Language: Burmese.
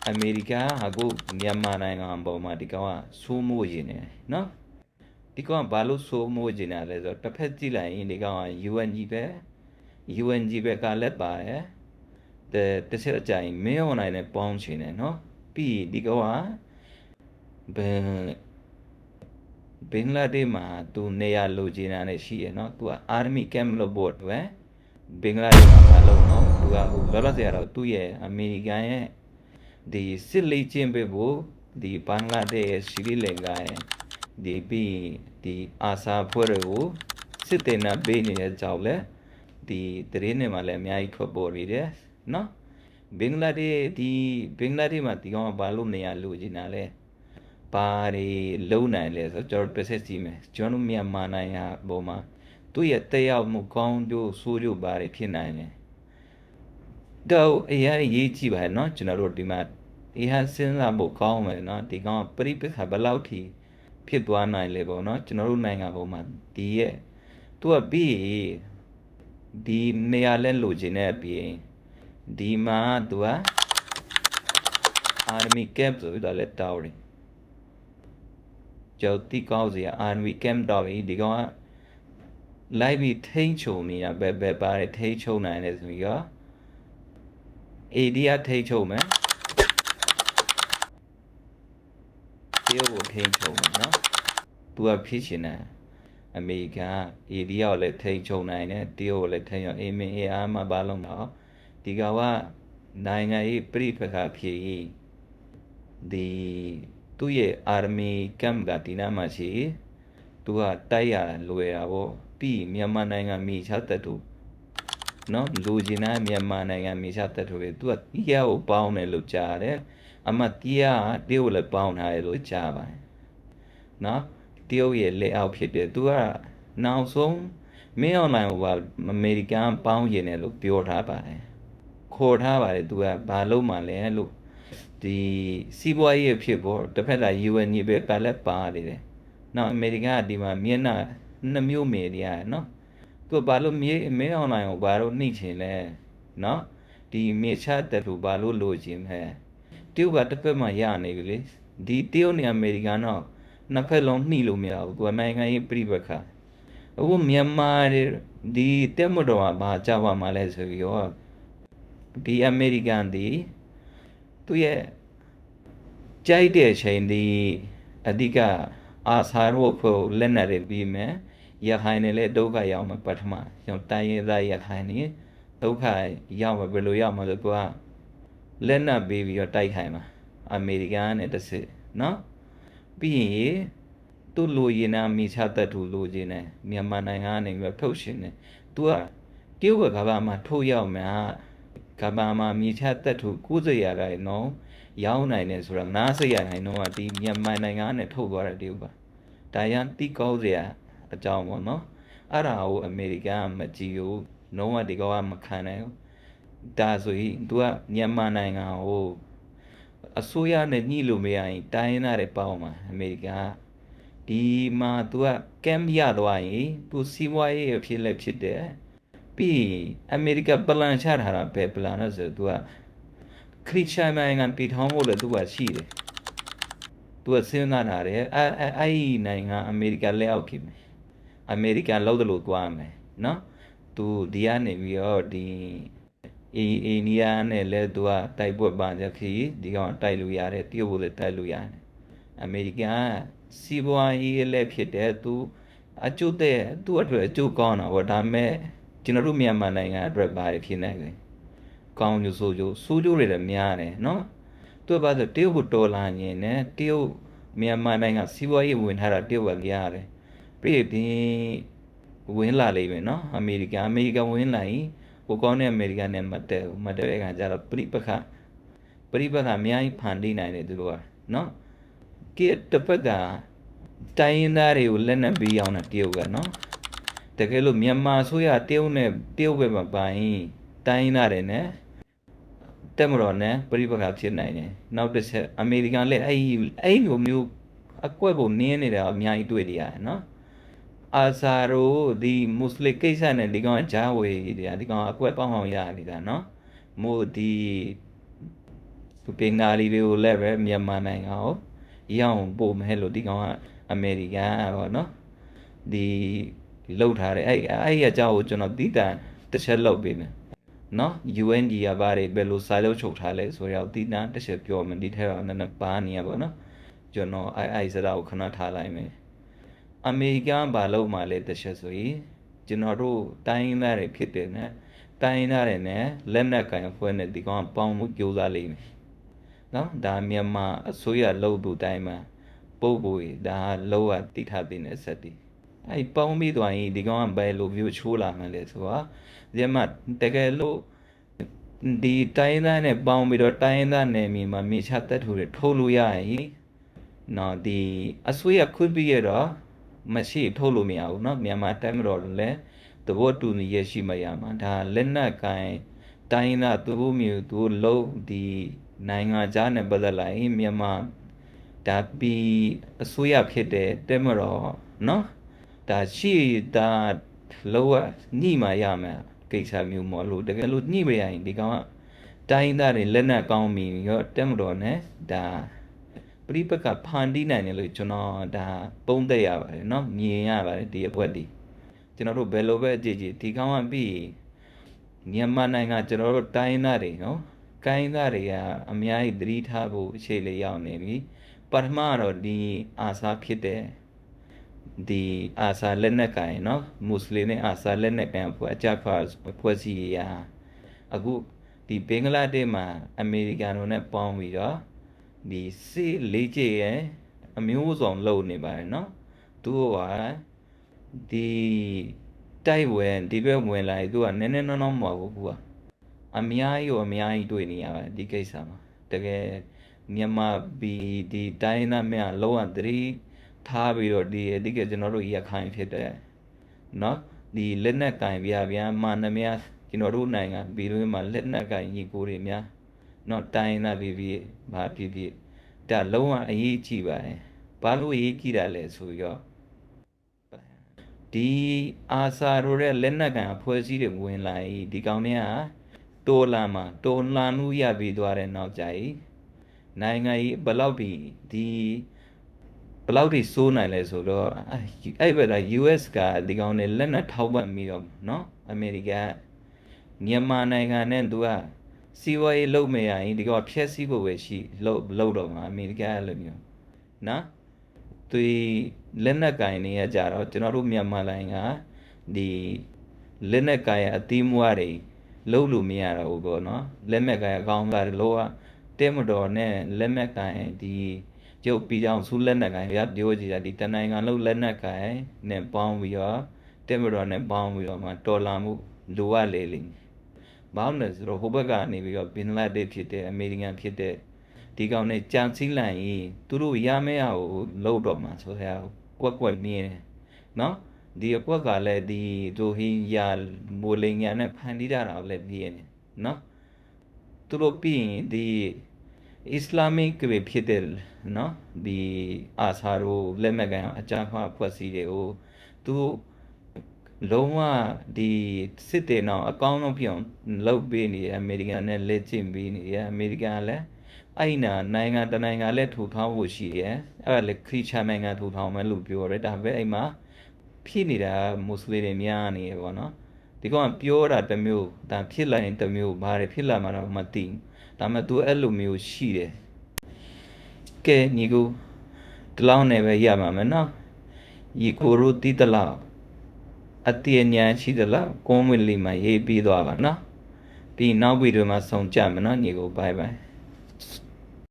America hago Myanmar na nga boma di kawa sumo jine no di kawa balu sumo jine le so taphet ji lai di kawa UNG be ka let ba te se achai me online ne pong chine no pi di kawa Bangladesh ma tu neya lo jina ne shi no tu army camp lo board we Bangladesh ma ba lo no tu ga lo lo se ya tu ye American ye the silly chamber the Bangladesh Sri Lanka the Asa Puru sit in a bay in a jowler the train male mai khobori no Bangladesh Matigon Balunia Lujinale Pari Luna les a George Pesesime Jonumia Manaya Boma tu yet they out Mukong do Suru Bari Pinane though ye cheap had not general demand he has seen a book calm and not the gone pretty have allowed he pit one night label not general manga woman the to a be the nealen lugine being the ma dua army camps with a let dowry Joti calls the army camp dowry the gone live it tacho me a bebe by tacho nine as we are Adia tacho man Tiêu thêm chồng nó tua phía trên này America idea lại thêm chồng này nè tiêu lại thêm ở em mà ba lông đó thì cáiว่าနိုင်ngayပြိပခါဖြစ်ဒီသူ့ရဲ့ army camp ကဒီနားမှာရှိသူကတိုက်ရလွယ်တာပေါ့ပြီးမြန်မာနိုင်ငံမြေချတပ်သူနော်လူကျင်တဲ့မြန်မာနိုင်ငံမြေချတပ်သူပဲသူကတရားကိုပေါင်းတယ်လို့ကြားတယ်အမတရားတရုတ်လည်းပေါင်းထားတယ်လို့ကြားပါတယ်နော်တရုတ်ရဲ့လက်အောက်ဖြစ်တယ်သူကနောက်ဆုံးမင်းအွန်လိုင်းဟိုအမေရိကန်ပေါင်းရင်လည်းလို့ပြောထားပါတယ်ခေါ်ထားပါတယ်သူကဘာလို့မှလဲလို့ဒီစီးပွားရေးဖြစ်ဖို့တစ်ဖက်က UN ကြီးပဲကလည်းပါတယ်နောက်အမေရိကန်ကဒီမှာမျက်နှာနှစ်မျိုးမြင်နေရတယ်နော်သူဘာလို့မင်းအွန်လိုင်းကိုဘာလို့နှိမ့်ချင်လဲနော်ဒီမြေချတက်လို့ဘာလို့လိုချင်လဲတရုတ်ကတစ်ဖက်မှာရနေပြီလေဒီတရုတ်နဲ့အမေရိကန်တော့နှစ်ဖက်လုံးနှိလို့မရဘူးသူကနိုင်ငံရေးပြိပခါအခုမြန်မာဒီတက်မတော်ကဘာကြောက်ရမှာလဲဆိုပြီးတော့ဒီအမေရိကန်ဒီသူရဲ့ကြိုက်တဲ့အချိန်ဒီအဓိကအာဆာရိုဖို့လက်နက်တွေပြီးမယ်ရခိုင်နဲ့လည်းဒုက္ခရောက်မှာပထမကျွန်တော်တိုင်းရင်းသားရခိုင်နေဒုက္ခရောက်မှာဘယ်လိုရောက်မှာလဲသူကလက်နက်ပေးပြီးတော့တိုက်ခိုင်မှာအမေရိကန်နဲ့တစ်စစ်နော်ပြီးရင်သူ့လူရင်းနာမိချတတ်သူလူချင်းနဲ့မြန်မာနိုင်ငံကနေပြီးထုတ်ရှင်နေသူကတရုတ်ကဘာမှထုတ်ရောက်မှာကဘာမှမိချတတ်သူ90ရာခိုင်နှုန်းရောင်းနိုင်တယ်ဆိုတော့90ရာခိုင်နှုန်းကဒီမြန်မာနိုင်ငံနဲ့ထုတ်သွားတဲ့တရုတ်ပါဒါရန်တိကောင်းစရာအကြောင်းပေါ့နော်အဲ့ဒါကိုအမေရိကန်ကမကြည့်ဘူးလုံးဝဒီကောကမခံနိုင်ဘူးဒါဆိုရင် तू ကမြန်မာနိုင်ငံကိုအစိုးရနဲ့ညှိလို့မရရင်တိုင်းရင်းသားတွေပေါင်းမှာအမေရိကန်ဒီမှာ तू ကကမ်ရသွားရင် तू စီးပွားရေးဖြစ်လက်ဖြစ်တယ်ပြီးအမေရိကပလန်ချထားတာပဲပလန်လို့ဆို तू ကခရစ်ယာန်နိုင်ငံပြည်ထောင်ဖို့လည်း तू ကရှိတယ် तू ကစဉ်းစားတာတယ်အဲ့ဒီနိုင်ငံအမေရိကလက်အောက်ဖြစ်မယ်အမေရိကန်လောက်တယ်လို့သွားမယ်နော် तू ဒီကနေပြီးတော့ဒီအိန္ဒိယနဲ့လည်းသူကတိုက်ပွဲပါကြခီဒီကောင်တိုက်လို့ရတယ်တရုတ်လည်းတိုက်လို့ရတယ်အမေရိကန်စီးပွားရေးလည်းဖြစ်တယ်သူအကျိုးတဲ့သူ့အတွက်အကျိုးကောင်းတာပေါ့ဒါပေမဲ့ကျွန်တော်တို့မြန်မာနိုင်ငံအတွက်ပါတယ်ဖြစ်နေတယ်ကောင်းကျိုးဆိုးကျိုးတွေလည်းများတယ်နော်သူကဘာလို့တရုတ်ကိုတော်လာရင်နဲ့တရုတ်မြန်မာနိုင်ငံစီးပွားရေးဝင်ထားတာတရုတ်ကရတယ်ပြီးပြီးဝင်လာလိမ့်မယ်နော်အမေရိကန်ဝင်လာရင်ကိုကောင်းတဲ့အမေရိကန်နဲ့မတည့်တဲ့အခါကျတော့ပြိပခအများကြီးဖန်တီးနိုင်တယ်သူတို့ကနော်ကိတစ်ဖက်ကတိုင်းရင်းသားတွေကိုလက်နက်ပေးအောင်တာတရုတ်ကနော်တကယ်လို့မြန်မာဆိုရတရုတ်ပဲမပိုင်တိုင်းရင်းသားတွေနဲ့တက်မတော်နဲ့ပြိပခဖြစ်နိုင်တယ်နောက်တစ်ချက်အမေရိကန်လည်းအဲ့လိုမျိုးအကွက်ပုံနင်းနေတာအများကြီးတွေ့နေရတယ်နော်အာဆာရိုဒီမွတ်စလင်ကိစ္စနဲ့ဒီကောင်ဂျာဝေးဒီကောင်အကွက်ပေါင်းအောင်ရနေတာနော်မို့ဒီ သူပင်နာလီတွေကိုလည်းပဲမြန်မာနိုင်ငံကိုရအောင်ပို့မယ်လို့ဒီကောင်ကအမေရိကန်ပေါ့နော်ဒီလှုပ်ထားတယ်အဲ့အကြောင်းကိုကျွန်တော်သိတာတစ်ချက်လောက်ပေးမယ်နော် UNG ကဘာတွေဘယ်လိုစာချုပ်ချုပ်ထားလဲဆိုတော့သိတာတစ်ချက်ပြောမယ်ဒီထက်ကနည်းနည်းပါနေရပါတော့ကျွန်တော်အဲ့စရာကိုခဏထားလိုက်မယ်အမေရိကန်ဘာလို့မှလဲတစ်ချက်ဆိုရင်ကျွန်တော်တို့တိုင်းသားတွေဖြစ်တယ်နဲ့တိုင်းသားတွေနဲ့လက်နက်ကင်ဖွဲ့နဲ့ဒီကောင်ပေါင်းမှုကြိုးစားလိမ့်မယ်နော်ဒါမြန်မာအစိုးရလုပ်သူတိုင်းမှာပို့ဖို့ဒါလောကတိထားတဲ့စက်တီအဲ့ပေါင်းပြီးသွားရင်ဒီကောင်ကဘယ်လိုမျိုးချိုးလာမှလဲဆိုတော့ဒီမှာတကယ်လို့ဒီတိုင်းသားနဲ့ပေါင်းပြီးတော့တိုင်းသားနယ်မြေမှာမြေချတက်ထူတွေထုတ်လို့ရရင်နော်ဒီအစိုးရခွင့်ပြုရတော့မရှိထုတ်လို့မရဘူးနော်မြန်မာတိုင်းမတော်လည်းသဘောတူညီရရှိမရမှာဒါလက်နက်ကိုင်တိုင်းသားသူမျိုးသူလုံးဒီနိုင်ငံခြားနဲ့ပတ်သက်လာရင်မြန်မာဒါပြီးအစိုးရဖြစ်တဲ့တဲမတော်နော်ဒါရှိတာလောကညှိမှရမယ်ကိစ္စမျိုးမလို့တကယ်လို့ညှိမရရင်ဒီကောင်ကတိုင်းသားတွေလက်နက်ကောင်းပြီးရောတဲမတော်နဲ့ဒါပြိပကဖန်တီးနိုင်တယ်လို့ကျွန်တော်ဒါပုံသက်ရပါတယ်เนาะမြင်ရပါတယ်ဒီအပွဲဒီကျွန်တော်တို့ဘယ်လိုပဲကြည့်ကြည့်ဒီကောင်ကပြီးမြန်မာနိုင်ငံကျွန်တော်တို့တိုင်းသားတွေเนาะကိုင်းသားတွေကအများကြီးသတိထားဖို့အခြေလေးရောက်နေပြီပထမတော့ဒီအာစာဖြစ်တဲ့ဒီအာစာလက်နက်ကိုင်เนาะမွတ်စလင်နဲ့အာစာလက်နက်ကိုင်အဖွဲ့အကြမ်းဖက်ဖွဲ့စည်းရာအခုဒီဘင်္ဂလားဒေ့ရှ်မှာအမေရိကန်တို့နဲ့ပေါင်းပြီးတော့ဒီစစ်လေးကျရဲ့အမျိုးစုံလုပ်နေပါတယ်เนาะသူကဒီတိုက်ဝင်ဒီဘက်ဝင်လာသူကနည်းနည်းနောမဟုတ်ဘူးအများကြီးတွေ့နေရပါတယ်ဒီကိစ္စမှာတကယ်မြန်မာပြည်ဒီတိုင်းသားများလောကသတိထားပြီးတော့ဒီအဓိကကျွန်တော်တို့ရခိုင်ဖြစ်တဲ့เนาะဒီလက်နက်ကင်ဗျာမာနများကျွန်တော်တို့နိုင်ငံပြည်တွင်းမှာလက်နက်ကင်ညီကိုတွေများเนาะတိုင်းသားပြည်ဘာဖြစ်ဒါလုံးဝအရေးကြီးပါတယ်ဘာလို့အရေးကြီးတာလဲဆိုတော့ဒီအာစာတို့ရဲ့လက်နက်ကန်အဖွဲ့အစည်းတွေဝင်လာရင်ဒီကောင်တွေကတော်လာမှာတော်လာမှုရပြီးသွားတဲ့နောက်ကြရင်နိုင်ငံကြီးဘယ်လောက်ထိစိုးနိုင်လဲဆိုတော့အဲ့ဘက်က US ကဒီကောင်တွေလက်နက်ထောက်ပံ့ပြီးတော့เนาะအမေရိကန်မြန်မာနိုင်ငံနဲ့သူကစီးပွားရေးလုပ်မရရင်ဒီကောင်ဖျက်ဆီးဖို့ပဲရှိလုပ်တော့မှာအမေရိကန်အဲ့လိုမျိုးနော်သူလက်နက်ကင်နေရကြတော့ကျွန်တော်တို့မြန်မာနိုင်ငံကဒီလက်နက်ကင်အသီးမွားတွေလုံးလို့မရတော့ဘူးပေါ့နော်လက်နက်ကင်အကောင်းသားလောကတဲမတော်နဲ့လက်နက်ကင်ဒီကျုပ်ပြည်အောင်စုလက်နက်ကင်ရပြောကြည့်တာဒီတနိုင်ငံလုံးလက်နက်ကင်နဲ့ပေါင်းပြီးတော့တဲမတော်နဲ့ပေါင်းပြီးတော့မှတော်လာမှုလိုရလေလိမ့်ဘာလို့လဲဆိုတော့ဟိုဘက်ကနေပြီးတော့ဘင်္ဂလားဒေ့ရှ်ဖြစ်တဲ့အမေရိကန်ဖြစ်တဲ့ဒီကောင်နဲ့ကြံစည်လိုက်ရင်သူတို့ရမယ့်ဟာကိုလုံးတော့မှာဆိုတော့ကွက်မြင်တယ်နော်ဒီအကွက်ကလည်းဒီဒိုဟင်ယာမိုလင်ညာနဲ့ဖန်တီးတာလည်းပြည့်နေနော်သူတို့ပြီးရင်ဒီအစ္စလာမစ်ကဖြစ်တဲ့နော်ဒီအာဆာရိုလက်မကန်အကြမ်းဖက်ဖွဲ့စည်းတွေကိုသူလုံးဝဒီစစ်တေနောင်အကောင်းဆုံးပြောင်းလုပ်ပေးနေအမေရိကန်နဲ့လက်ကျင့်ပေးနေအမေရိကန်လည်းအဲ့နိုင်ငံတနိုင်ငံလည်းထူထောင်ဖို့ရှိတယ်အဲ့ဒါလည်းခရစ်ယာန်နိုင်ငံထူထောင်မယ်လို့ပြောတယ်ဒါပဲအဲ့မှာဖြစ်နေတာမွတ်စလင်တွေများနေရပေါ့နော်ဒီကောင်ကပြောတာတစ်မျိုးဒါဖြစ်လာရင်တစ်မျိုးဘာတွေဖြစ်လာမှတော့မသိဒါမှသူအဲ့လိုမျိုးရှိတယ်ကဲညီကိုဒီလောက်နဲ့ပဲရပါမယ်နော်ညီကိုရိုတီတလောက်အတည်ဉာဏ်ရှိသလားကွန်မွေလီမှာရေးပြီးသွားပါနော်ပြီးနောက်ဗီဒီယိုမှာဆုံကြမယ်နော်ညီကိုဘိုင်ဘိုင်